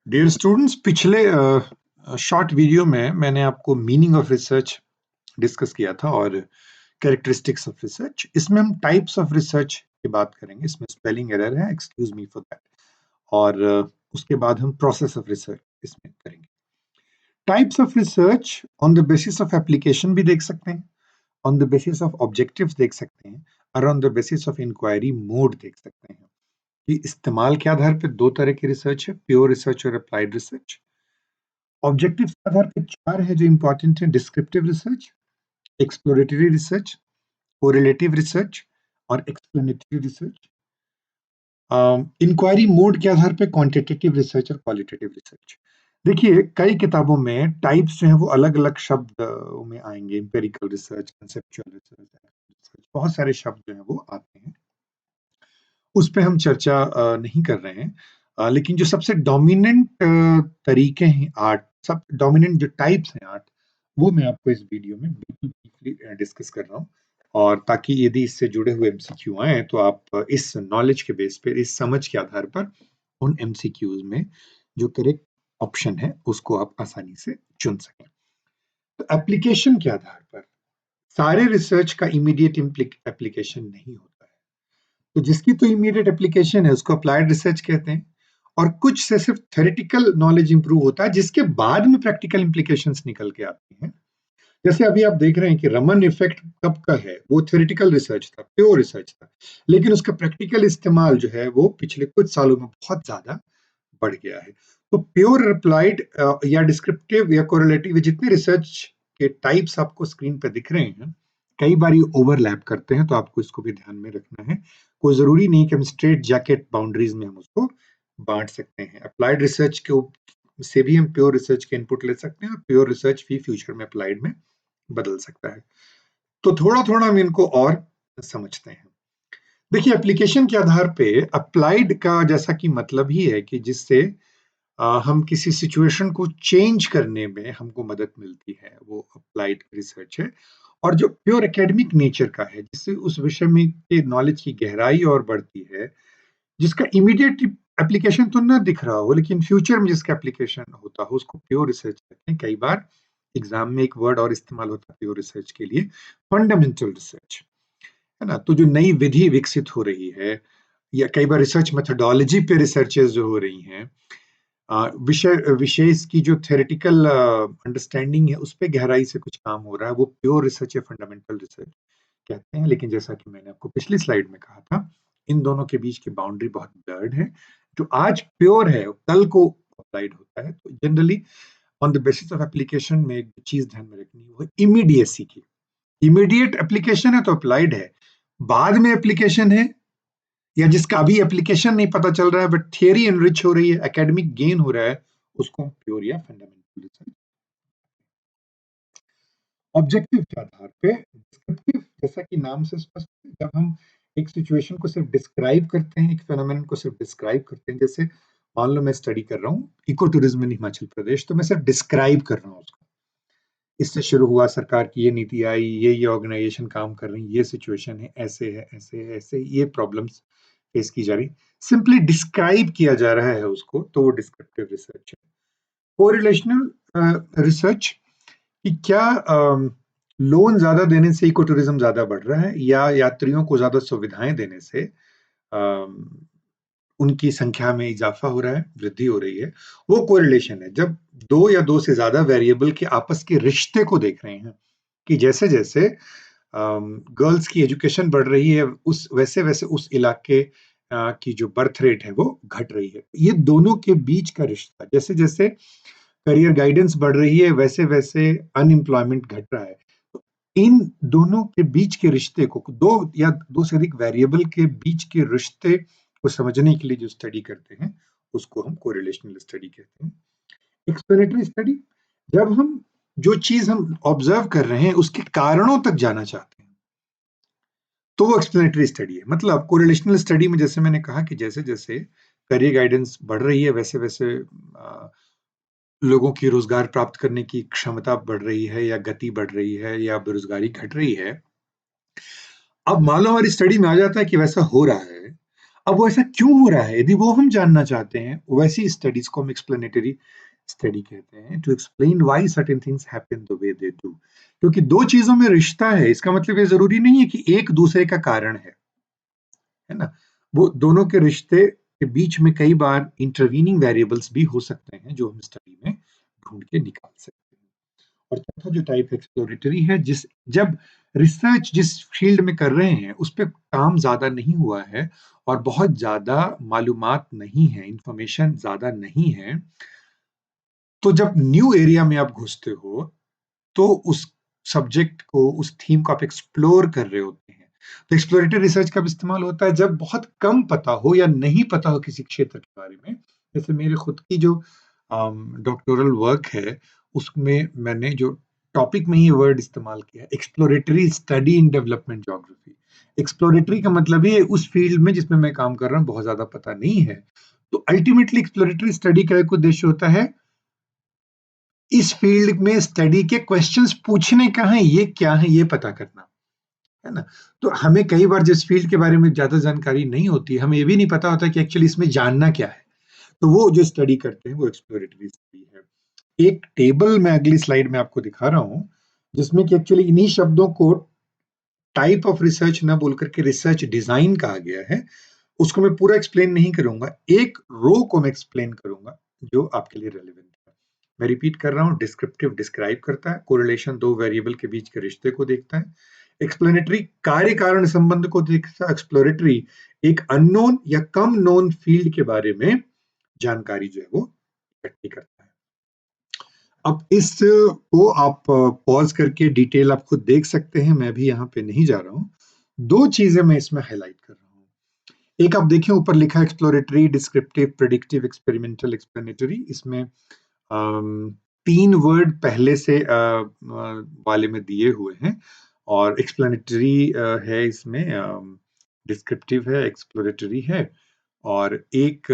Dear students, पिछले short video में मैंने आपको मीनिंग ऑफ रिसर्च डिस्कस किया था और कैरेक्टरिस्टिक्स ऑफ रिसर्च। इसमें हम टाइप्स ऑफ रिसर्च की बात करेंगे। इसमें स्पेलिंग एरर है, एक्सक्यूज मी फॉर दैट। और उसके बाद हम प्रोसेस ऑफ रिसर्च इसमें करेंगे। Types of research on the basis of application भी देख सकते हैं, on the basis of objectives देख सकते हैं, और on the basis of inquiry mode देख सकते हैं। कि इस्तेमाल के आधार पर दो तरह की रिसर्च है, प्योर रिसर्च और अप्लाइड रिसर्च। ऑब्जेक्टिव के आधार पे चार है जो इंपॉर्टेंट है: descriptive research, exploratory research, correlative research और एक्सप्लेनेटरी रिसर्च। इंक्वायरी मोड के आधार पे क्वांटिटेटिव रिसर्च और क्वालिटेटिव रिसर्च। देखिए, कई किताबों में टाइप्स जो है वो अलग अलग शब्द में आएंगे: एम्पेरिकल रिसर्च, कंसेप्चुअल रिसर्च, बहुत सारे शब्द जो है वो आते हैं। उस पे हम चर्चा नहीं कर रहे हैं। लेकिन जो सबसे डोमिनेंट तरीके हैं आर्ट, सब डोमिनेंट जो टाइप्स हैं आर्ट, वो मैं आपको इस वीडियो में बिल्कुल ब्रीफली डिस्कस कर रहा हूँ। और ताकि यदि इससे जुड़े हुए एमसीक्यू आए तो आप इस नॉलेज के बेस पे, इस समझ के आधार पर उन एमसीक्यूज में जो करेक्ट ऑप्शन है उसको आप आसानी से चुन सकें। तो एप्लीकेशन के आधार पर सारे रिसर्च का इमीडिएट एप्लीकेशन नहीं होता है। तो जिसकी तो इमीडिएट एप्लीकेशन है उसको अप्लाइड रिसर्च कहते हैं, और कुछ से सिर्फ थ्योरेटिकल नॉलेज इंप्रूव होता है जिसके बाद में प्रैक्टिकल इंप्लीकेशंस निकल के आती हैं। जैसे अभी आप देख रहे हैं कि रमन इफेक्ट कब का है, वो थ्योरेटिकल रिसर्च था, प्योर रिसर्च था, लेकिन उसका प्रैक्टिकल इस्तेमाल जो है वो पिछले कुछ सालों में बहुत ज्यादा बढ़ गया है। तो प्योर अप्लाइड या डिस्क्रिप्टिव या कोरिलेटिव, जितने रिसर्च के टाइप्स आपको स्क्रीन पे दिख रहे हैं, कई बार ये ओवरलैप करते हैं, तो आपको इसको भी ध्यान में रखना है। कोई जरूरी नहीं कि हम स्ट्रेट जैकेट बाउंड्रीज में हम उसको बांट सकते हैं। अप्लाइड रिसर्च के से भी हम प्योर रिसर्च के इनपुट ले सकते हैं, और प्योर रिसर्च भी फ्यूचर में अप्लाइड में बदल सकता है। तो थोड़ा थोड़ा हम इनको और समझते हैं। देखिए, एप्लीकेशन के आधार पे अप्लाइड का जैसा कि मतलब ही है कि जिससे हम किसी सिचुएशन को चेंज करने में हमको मदद मिलती है, वो अप्लाइड रिसर्च है। और जो प्योर एकेडमिक नेचर का है, जिससे उस विषय में के नॉलेज की गहराई और बढ़ती है, जिसका इमीडिएट एप्लीकेशन तो ना दिख रहा हो लेकिन फ्यूचर में जिसका एप्लीकेशन होता हो, उसको प्योर रिसर्च कहते हैं। कई बार एग्जाम में एक वर्ड और इस्तेमाल होता है प्योर रिसर्च के लिए: फंडामेंटल रिसर्च, है ना। तो जो नई विधि विकसित हो रही है, या कई बार रिसर्च मेथोडोलॉजी पे रिसर्चेस जो हो रही हैं, विषय विशेष की जो थ्योरेटिकल अंडरस्टैंडिंग है उस पे गहराई से कुछ काम हो रहा है, वो प्योर रिसर्च या फंडामेंटल रिसर्च कहते हैं। लेकिन जैसा कि मैंने आपको पिछली स्लाइड में कहा था, इन दोनों के बीच की बाउंड्री बहुत ब्लर्ड है। जो आज प्योर है कल को अप्लाइड होता है। तो generally on the basis of application में एक चीज ध्यान में रखनी है, वो इमीडिएसी की। इमीडिएट एप्लीकेशन है तो अप्लाइड है, बाद में एप्लीकेशन है या जिसका अभी एप्लीकेशन नहीं पता चल रहा है बट थियरी एनरिच हो रही है, एकेडमिक गेन हो रहा है, उसको हम प्योर या फंडामेंटल रिसर्च। ऑब्जेक्टिव के आधार पे डिस्क्रिप्टिव, जैसा कि नाम से स्पष्ट है, जब हम एक सिचुएशन को सिर्फ डिस्क्राइब करते हैं, एक फेनोमेनन को सिर्फ डिस्क्राइब करते हैं। जैसे मान लो मैं स्टडी कर रहा हूँ eco tourism in Himachal Pradesh, तो मैं सिर्फ डिस्क्राइब कर रहा हूँ उसको। इससे शुरू हुआ, सरकार की ये नीति आई, ये ऑर्गेनाइजेशन काम कर रही, ये सिचुएशन है, ऐसे है, ऐसे है, ऐसे ये प्रॉब्लम्स फेस की जा रही, सिंपली डिस्क्राइब किया जा रहा है उसको, तो वो डिस्क्रिप्टिव रिसर्च है। कोरिलेशनल रिसर्च कि क्या लोन ज्यादा देने से इको टूरिज्म ज्यादा बढ़ रहा है, या यात्रियों को ज्यादा सुविधाएं देने से अम, उनकी संख्या में इजाफा हो रहा है, वृद्धि हो रही है। वो कोरिलेशन है जब दो या दो से ज्यादा वेरिएबल के आपस के रिश्ते को देख रहे हैं, कि जैसे जैसे गर्ल्स की एजुकेशन बढ़ रही है, उस वैसे वैसे उस इलाके की जो बर्थ रेट है वो घट रही है। ये दोनों के बीच का रिश्ता, जैसे जैसे करियर गाइडेंस बढ़ रही है वैसे वैसे अनएम्प्लॉयमेंट घट रहा है। तो इन दोनों के बीच के रिश्ते को, दो या दो से अधिक वेरिएबल के बीच के रिश्ते को समझने के लिए जो स्टडी करते हैं, उसको हम कोरिलेशनल स्टडी कहते हैं। एक्सप्लेनेटरी स्टडी, जब हम जो चीज हम ऑब्जर्व कर रहे हैं उसके कारणों तक जाना चाहते हैं, तो वो एक्सप्लेनेटरी स्टडी है। मतलब कोरिलेशनल स्टडी में जैसे मैंने कहा कि जैसे जैसे करियर गाइडेंस बढ़ रही है वैसे वैसे लोगों की रोजगार प्राप्त करने की क्षमता बढ़ रही है, या गति बढ़ रही है, या बेरोजगारी घट रही है। अब मान लो हमारी स्टडी में आ जाता है कि वैसा हो रहा है, अब वो ऐसा क्यों हो रहा है? यदि वो हम जानना चाहते हैं, वैसी स्टडीज़ को हम एक्सप्लेनेटरी स्टडी कहते हैं, to explain why certain things happen the way they do. क्योंकि 2 चीज़ों में रिश्ता है, इसका मतलब ये ज़रूरी नहीं है कि एक दूसरे का कारण है ना? वो दोनों के रिश्ते के बीच में कई बार इंटरवीनिंग वेरिएबल्स भी हो सकते हैं, जो हम स्टडी में ढूँढ के निकाल सकते हैं। और चौथा जो टाइप एक्सप्लोरेटरी है, जब रिसर्च जिस फील्ड में कर रहे हैं उस पे काम ज्यादा नहीं हुआ है और बहुत ज्यादा मालूमात नहीं है, इंफॉर्मेशन ज्यादा नहीं है, तो जब न्यू एरिया में आप घुसते हो तो उस सब्जेक्ट को, उस थीम को आप एक्सप्लोर कर रहे होते हैं। तो एक्सप्लोरेटरी रिसर्च कब इस्तेमाल होता है? जब बहुत कम पता हो या नहीं पता हो किसी क्षेत्र के बारे में। जैसे मेरे खुद की जो डॉक्टोरल वर्क है, उसमें मैंने जो टॉपिक में ही वर्ड इस्तेमाल किया है, exploratory study in development geography. Exploratory का मतलब ये उस फील्ड में जिसमें मैं काम कर रहा हूँ बहुत ज्यादा पता नहीं है। तो अल्टीमेटली एक्सप्लोरेटरी स्टडी का एक उद्देश्य होता है इस फील्ड में स्टडी के क्वेश्चंस पूछने का है, ये क्या है, ये पता करना, है ना? तो हमें कई बार जिस फील्ड के बारे में ज़्यादा जानकारी नहीं होती, हमें ये भी नहीं पता होता कि एक्चुअली इसमें जानना क्या है। तो वो जो स्टडी करते हैं, वो एक्सप्लोरेटरी स्टडी है। एक टेबल मैं अगली स्लाइड में आपको दिखा रहा हूँ, जिसमें कि एक्चुअली इन्हीं शब्दों को टाइप ऑफ रिसर्च ना बोल करके रिसर्च डिज़ाइन कहा गया है। उसको मैं पूरा एक्सप्लेन नहीं करूँगा, एक रो को मैं एक्सप्लेन करूँगा, जो आपके लिए रेलेवेंट है। मैं रिपीट कर रहा हूँ, डिस्क्रिप्टिव डिस्क्राइब करता है, कोरिलेशन 2 वेरिएबल के बीच के रिश्ते को देखता है, एक्सप्लेनेटरी कार्य कारण संबंध को देखता है, एक्सप्लोरेटरी एक अननोन या कम नोन फील्ड के बारे में जानकारी जो है वो इकट्ठी करता है। अब इस को आप पॉज़ करके डिटेल आप खुद देख सकते हैं, मैं भी यहाँ पे नहीं जा रहा हूँ। 2 चीज़ें मैं इसमें हाइलाइट कर रहा हूँ। एक आप देखिए ऊपर लिखा है exploratory, descriptive, predictive, experimental, explanatory. इसमें 3 वर्ड पहले से वाले में दिए हुए हैं और एक्सप्लेनेटरी है इसमें, डिस्क्रिप्टिव है, एक्सप्लोरेटरी है और एक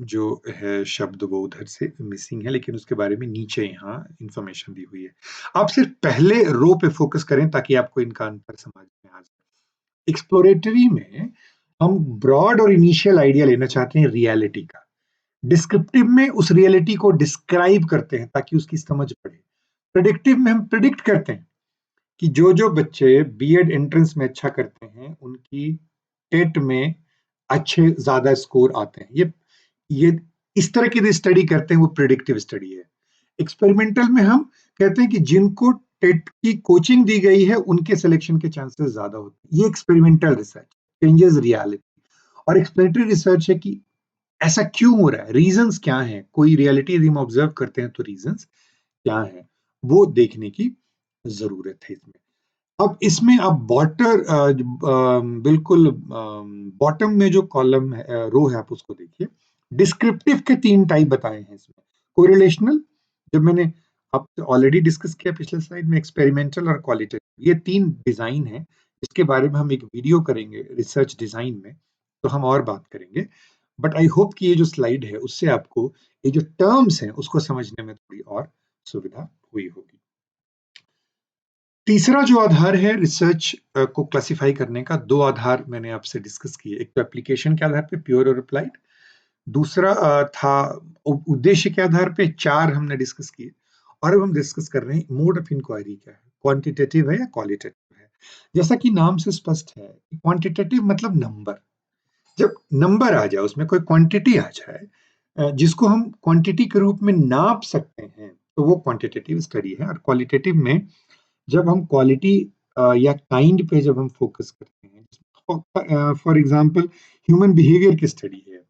जो है शब्द वो उधर से मिसिंग है, लेकिन उसके बारे में नीचे यहाँ इन्फॉर्मेशन दी हुई है। आप सिर्फ पहले रो पे फोकस करें ताकि आपको इनका अंतर समझ में आ जाए। एक्सप्लोरेटरी में हम ब्रॉड और इनिशियल आइडिया लेना चाहते हैं रियलिटी का। डिस्क्रिप्टिव में उस रियलिटी को डिस्क्राइब करते हैं ताकि उसकी समझ पड़े। प्रेडिक्टिव में हम प्रेडिक्ट करते हैं कि जो बच्चे बीएड एंट्रेंस में अच्छा करते हैं, उनकी टेट में अच्छे ज़्यादा स्कोर आते हैं। ये इस तरह की जो स्टडी करते हैं वो प्रेडिक्टिव स्टडी है। एक्सपेरिमेंटल में हम कहते हैं कि जिनको टेट की कोचिंग दी गई है, उनके सिलेक्शन के चांसेस ज़्यादा होते हैं। ये एक्सपेरिमेंटल रिसर्च चेंजेस रियलिटी। और एक्सप्लेनेटरी रिसर्च है कि ऐसा क्यों हो रहा है, रीजंस क्या हैं, कोई रियलिटी यदि हम ऑब्जर्व करते हैं तो रीजंस क्या हैं, वो देखने की जरूरत है इसमें। अब इसमें आप बिल्कुल बॉटम में जो कॉलम है, रो है, आप उसको देखिए। डिस्क्रिप्टिव के 3 टाइप बताए हैं इसमें। कोरिलेशनल, जब मैंने आपसे ऑलरेडी डिस्कस किया पिछले स्लाइड में, एक्सपेरिमेंटल और क्वालिटेटिव, ये 3 डिजाइन है। इसके बारे में हम एक वीडियो करेंगे रिसर्च डिजाइन में, तो हम और बात करेंगे। बट आई होप कि ये जो स्लाइड है उससे आपको ये जो टर्म्स हैं उसको समझने में थोड़ी और सुविधा हुई होगी। तीसरा जो आधार है रिसर्च को क्लासिफाई करने का, 2 आधार मैंने आपसे डिस्कस किए। एक तो एप्लीकेशन के आधार पे प्योर और अप्लाइड, दूसरा था उद्देश्य के आधार पे, 4 हमने डिस्कस किए। और अब हम डिस्कस कर रहे हैं मोड ऑफ इंक्वायरी क्या है, क्वांटिटेटिव है या क्वालिटेटिव है। जैसा कि नाम से स्पष्ट है, क्वांटिटेटिव मतलब नंबर। जब नंबर आ जाए, उसमें कोई क्वांटिटी आ जाए, जिसको हम क्वांटिटी के रूप में नाप सकते हैं, तो वो क्वांटिटेटिव स्टडी है। और क्वालिटेटिव में जब हम क्वालिटी या काइंड पे जब हम फोकस करते हैं, फॉर एग्जांपल ह्यूमन बिहेवियर की स्टडी है,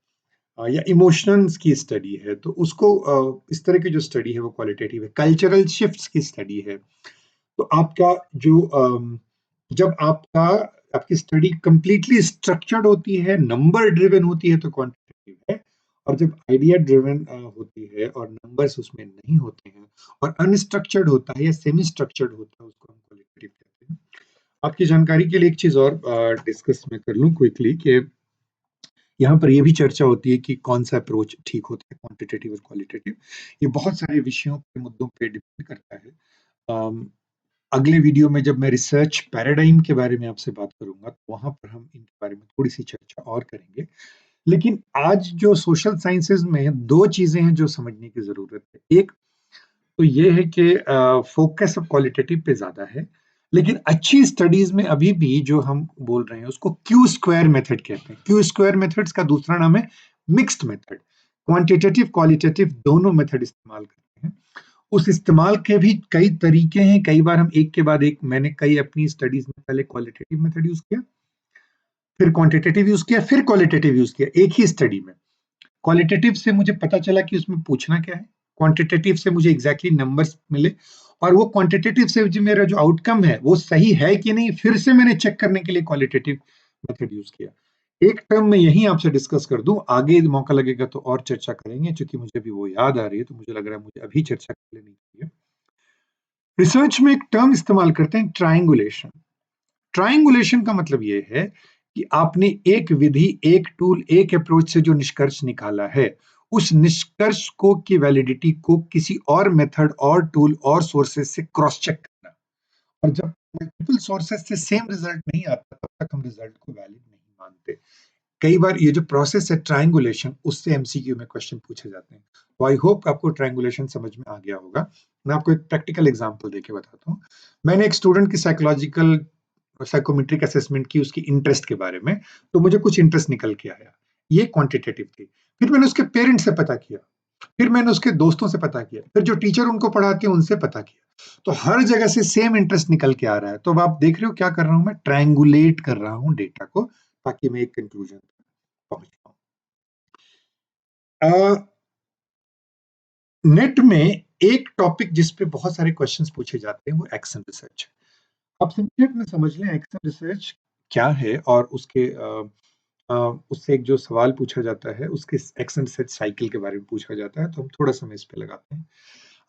या इमोशंस की स्टडी है, तो उसको इस तरह की जो स्टडी है वो क्वालिटेटिव है। कल्चरल शिफ्ट्स की स्टडी है। तो आपका जो जब आपकी स्टडी कंप्लीटली स्ट्रक्चर्ड होती है, नंबर ड्रिवन होती है, तो क्वांटिटेटिव है। और जब आइडिया ड्रिवन होती है और नंबर्स उसमें नहीं होते हैं और अनस्ट्रक्चर्ड होता है या सेमी स्ट्रक्चर्ड होता है, उसको हम क्वालिटेटिव कहते हैं। आपकी जानकारी के लिए एक चीज और डिस्कस मैं कर लूं क्विकली कि यहाँ पर ये भी चर्चा होती है कि कौन सा अप्रोच ठीक होता है, क्वांटिटेटिव और क्वालिटेटिव। ये बहुत सारे विषयों के मुद्दों पे डिपेंड करता है। अगले वीडियो में जब मैं रिसर्च पैराडाइम के बारे में आपसे बात करूँगा, तो वहाँ पर हम इनके बारे में थोड़ी-सी चर्चा और करेंगे। लेकिन आज जो सोशल साइंसेज़ में 2 चीज़ें हैं जो समझने की ज़रूरत है। एक तो ये है कि फ़ोकस अब क्वालिटेटिव पे ज़्यादा है, लेकिन अच्छी स्टडीज़ में अभी भी जो हम बोल रहे हैं उसको क्यू स्क्वायर मेथड कहते हैं। क्यू स्क्वायर मेथड्स का दूसरा नाम है मिक्स्ड मेथड। क्वांटिटेटिव, क्वालिटेटिव दोनों मेथड इस्तेमाल करते हैं। उस इस्तेमाल के भी कई तरीके हैं, कई बार हम एक के बाद एक मैंने कई अपनी स्टडीज़ में पहले क्वालिटेटिव मेथड यूज़ किया, फिर क्वांटिटेटिव यूज़ किया, फिर क्वालिटेटिव यूज़ किया, एक ही स्टडी में। क्वालिटेटिव से मुझे पता चला कि उसमें पूछना क्या है, क्वांटिटेटिव से मुझे एग्ज़ैक्टली नंबर्स मिले और वो क्वांटिटेटिव से जो मेरा जो आउटकम है, वो सही है कि नहीं, फिर से मैंने चेक करने के लिए क्वालिटेटिव मेथड यूज़ किया। एक टर्म मैं यहीं आपसे डिस्कस कर दूँ, आगे मौका लगेगा तो और चर्चा करेंगे, चूँकि मुझे अभी वो याद आ रही है, तो मुझे लग रहा है मुझे अभी चर्चा कर लेनी चाहिए। रिसर्च में एक टर्म इस्तेमाल करते हैं ट्रायंगुलेशन। ट्रायंगुलेशन का मतलब ये है कि आपने एक विधि, एक टूल, एक अप्रोच से जो निष्कर्ष निकाला है, उस निष्कर्ष को की वैलिडिटी को किसी और मेथड और टूल और सोर्सेस से क्रॉस चेक करना। और जब मल्टीपल सोर्सेस से सेम रिजल्ट नहीं आता, तब तक हम रिजल्ट को वैलिड नहीं मानते। कई बार ये जो प्रोसेस है ट्रायंगुलेशन, उससे एमसीक्यू में क्वेश्चन पूछे जाते हैं। तो आई होप आपको ट्रायंगुलेशन समझ में आ गया होगा। मैं आपको एक प्रैक्टिकल एग्जांपल देके बताता हूँ। मैंने एक स्टूडेंट की साइकोलॉजिकल साइकोमेट्रिक असेसमेंट की उसकी इंटरेस्ट के बारे में, तो मुझे कुछ इंटरेस्ट निकल के आया। ये क्वांटिटेटिव थी। फिर मैंने उसके पेरेंट्स से पता किया, फिर मैंने उसके दोस्तों से पता किया, फिर जो टीचर उनको पढ़ाते हैं उनसे पता किया। तो हर जगह से सेम इंटरेस्ट निकल के आ रहा है। तो अब आप देख रहे हो क्या कर रहा हूँ मैं, ट्रायंगुलेट कर रहा हूँ डेटा को, ताकि मैं एक कंक्लूजन पहुंच पाऊँ। नेट में एक टॉपिक जिस पे बहुत सारे क्वेश्चंस पूछे जाते हैं वो एक्शन रिसर्च है। आप संक्षेप में समझ लें एक्शन रिसर्च क्या है और उससे एक जो सवाल पूछा जाता है उसके एक्शन रिसर्च साइकिल के बारे में पूछा जाता है, तो हम थोड़ा समय इस पे लगाते हैं।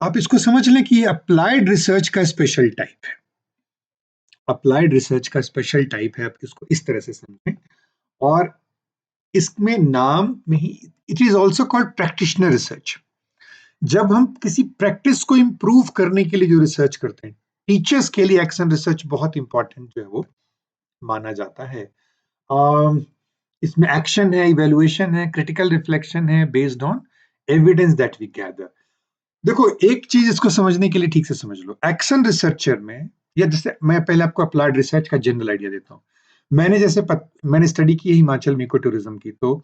आप इसको समझ लें कि ये अप्लाइड रिसर्च का स्पेशल टाइप है। अप्लाइड रिसर्च का स्पेशल टाइप है, आप इसको इस तरह से समझें। और इसमें नाम में ही it is also called practitioner research. जब हम किसी प्रैक्टिस को इंप्रूव करने के लिए जो रिसर्च करते हैं, टीचर्स के लिए एक्शन रिसर्च बहुत इंपॉर्टेंट जो है वो माना जाता है। अम, इसमें एक्शन है, इवैल्यूएशन है, क्रिटिकल रिफ्लेक्शन है based on evidence that we gather. देखो एक चीज इसको समझने के लिए ठीक से समझ लो, एक्शन रिसर्चर में, या जैसे मैं पहले आपको अप्लाइड रिसर्च का जनरल आइडिया देता हूँ। मैंने स्टडी की है हिमाचल में इको टूरिज्म की, तो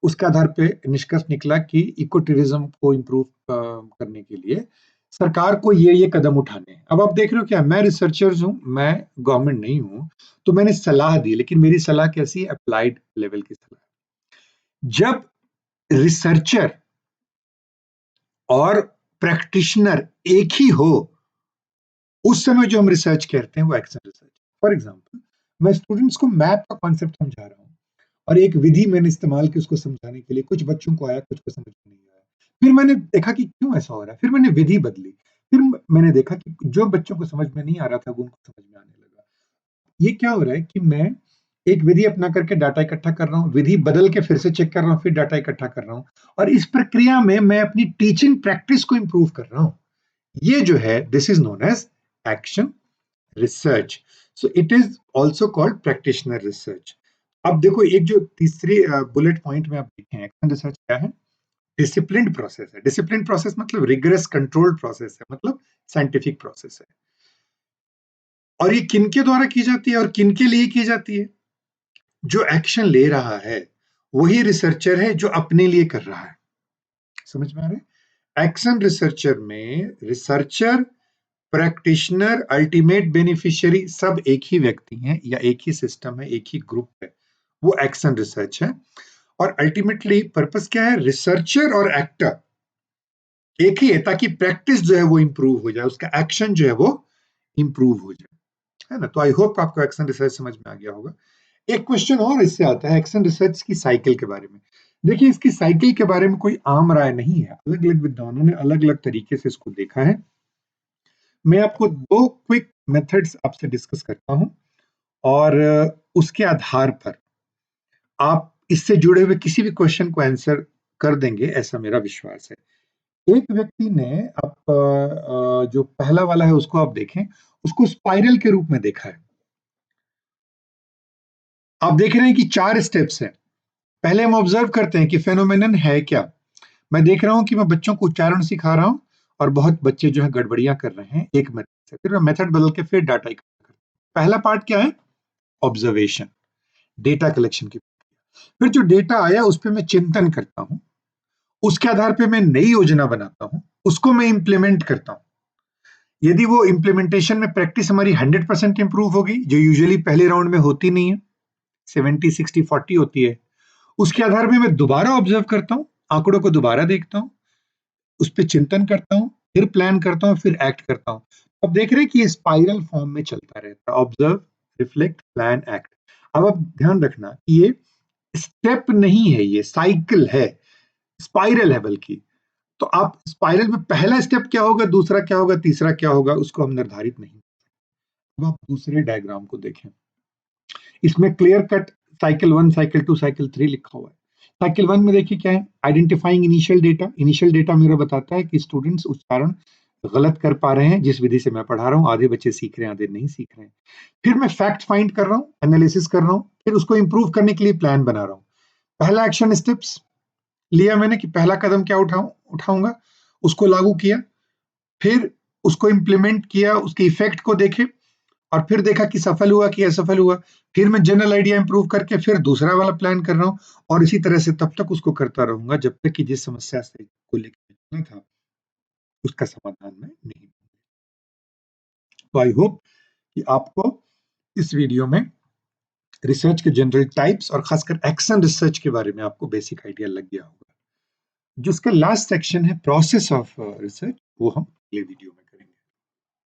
उसके आधार पे निष्कर्ष निकला कि इको टूरिज्म को इम्प्रूव करने के लिए सरकार को ये कदम उठाने हैं। अब आप देख रहे हो क्या, मैं रिसर्चर्स हूँ, मैं गवर्नमेंट नहीं हूँ, तो मैंने सलाह दी, लेकिन मेरी सलाह कैसी है, अप्लाइड लेवल की सलाह। जब रिसर्चर और प्रैक्टिशनर एक ही हो, उस समय जो हम रिसर्च करते हैं वो एक्शन रिसर्च। फॉर एग्जाम्पल, मैं स्टूडेंट्स को मैप का कॉन्सेप्ट समझा रहा हूँ और एक विधि मैंने इस्तेमाल की उसको समझाने के लिए, कुछ बच्चों को आया, कुछ को समझ में नहीं आया। फिर मैंने देखा कि क्यों ऐसा हो रहा है, फिर मैंने विधि बदली, फिर मैंने देखा कि जो बच्चों को समझ में नहीं आ रहा था वो उनको समझ में आने लगा। ये क्या हो रहा है कि मैं एक विधि अपना करके डाटा इकट्ठा कर रहा हूँ, विधि बदल के फिर से चेक कर रहा हूँ, फिर डाटा इकट्ठा कर रहा हूँ, और इस प्रक्रिया में मैं अपनी टीचिंग प्रैक्टिस को इंप्रूव कर रहा हूँ। ये जो है, this is known as action research. So it is also called practitioner research. अब देखो एक जो तीसरी बुलेट पॉइंट में आप देखें, एक्शन रिसर्च क्या है, डिसिप्लिन्ड प्रोसेस है। डिसिप्लिन प्रोसेस मतलब रिगरस कंट्रोल्ड प्रोसेस है, मतलब साइंटिफिक प्रोसेस है। और ये किनके द्वारा की जाती है और किनके लिए की जाती है, जो एक्शन ले रहा है वही रिसर्चर है जो अपने लिए कर रहा है। समझ में आ रहा है, एक्शन रिसर्चर में रिसर्चर, प्रैक्टिशनर, अल्टीमेट बेनिफिशियरी सब एक ही व्यक्ति हैं या एक ही सिस्टम है, एक ही ग्रुप है, वो एक्शन रिसर्च है। और अल्टीमेटली पर्पस क्या है, रिसर्चर और एक्टर एक ही है, ताकि प्रैक्टिस जो है वो इंप्रूव हो जाए, उसका एक्शन जो है वो इंप्रूव हो जाए, है ना। तो आई होप आपको एक्शन रिसर्च समझ में आ गया होगा। एक क्वेश्चन और इससे आता है एक्शन रिसर्च की साइकिल के बारे में। देखिए इसकी साइकिल के बारे में कोई आम राय नहीं है, अलग अलग विद्वानों ने अलग अलग तरीके से इसको देखा है। मैं आपको दो क्विक मेथड्स आपसे डिस्कस करता हूं और उसके आधार पर आप इससे जुड़े हुए किसी भी क्वेश्चन को आंसर कर देंगे, ऐसा मेरा विश्वास है। एक व्यक्ति ने, आप जो पहला वाला है उसको आप देखें, उसको स्पाइरल के रूप में देखा है। आप देख रहे हैं कि 4 स्टेप्स हैं। पहले हम ऑब्जर्व करते हैं कि फेनोमेनन है क्या? मैं देख रहा हूँ कि मैं बच्चों को उच्चारण सिखा रहा हूँ और बहुत बच्चे जो है गड़बड़ियाँ कर रहे हैं एक मेथड से। फिर मैं मेथड बदल के फिर डाटा इकट्ठा करता हूँ। पहला पार्ट क्या है? ऑब्जर्वेशन, डेटा कलेक्शन की। फिर जो डेटा आया उस पे मैं चिंतन करता हूँ, उसके आधार पे मैं नई योजना बनाता हूँ, उसको मैं इम्प्लीमेंट करता हूँ। यदि वो इम्प्लीमेंटेशन में प्रैक्टिस हमारी 100% इंप्रूव होगी, जो यूजुअली पहले राउंड में होती नहीं है, 70, 60, 40 होती है, उसके आधार पे मैं दोबारा ऑब्जर्व करता हूँ, आंकड़ों को दोबारा देखता हूँ, उस पे चिंतन करता हूँ, फिर प्लान करता हूँ, फिर एक्ट करता हूँ। अब देख रहे हैं कि ये स्पाइरल फॉर्म में चलता रहता है, ऑब्जर्व, रिफ्लेक्ट, प्लान, एक्ट। अब आप ध्यान रखना कि ये स्टेप नहीं है, ये साइकिल है, स्पाइरल है बल्कि। तो आप स्पाइरल में पहला स्टेप क्या होगा, दूसरा क्या होगा, तीसरा क्या होगा, उसको हम निर्धारित नहीं। अब आप दूसरे डायग्राम को देखें, इसमें clear cut cycle 1, cycle 2, cycle 3 लिखा हुआ है। साइकिल 1 में देखिए क्या है, identifying initial data. Initial data मेरा बताता है कि स्टूडेंट्स उच्चारण गलत कर पा रहे हैं जिस विधि से मैं पढ़ा रहा हूँ, आधे बच्चे सीख रहे हैं, आधे नहीं सीख रहे हैं। फिर मैं फैक्ट फाइंड कर रहा हूँ, एनालिसिस कर रहा हूँ, फिर उसको इंप्रूव करने के लिए प्लान बना रहा हूँ। पहला एक्शन स्टेप्स लिया मैंने कि पहला कदम क्या उठाऊंगा, उसको लागू किया, फिर उसको इम्प्लीमेंट किया, उसके इफेक्ट को देखे और फिर देखा कि सफल हुआ कि असफल हुआ। फिर मैं जनरल आइडिया इंप्रूव करके फिर दूसरा वाला प्लान कर रहा हूँ और इसी तरह से तब तक उसको करता रहूंगा जब तक कि जिस समस्या से को लेकर चलना था उसका समाधान मैं नहीं। तो आई होप कि आपको इस वीडियो में रिसर्च के जनरल टाइप्स और खासकर एक्शन रिसर्च के बारे में आपको बेसिक आइडिया लग गया होगा। जिसका लास्ट सेक्शन है प्रोसेस ऑफ रिसर्च, वो हम अगले वीडियो में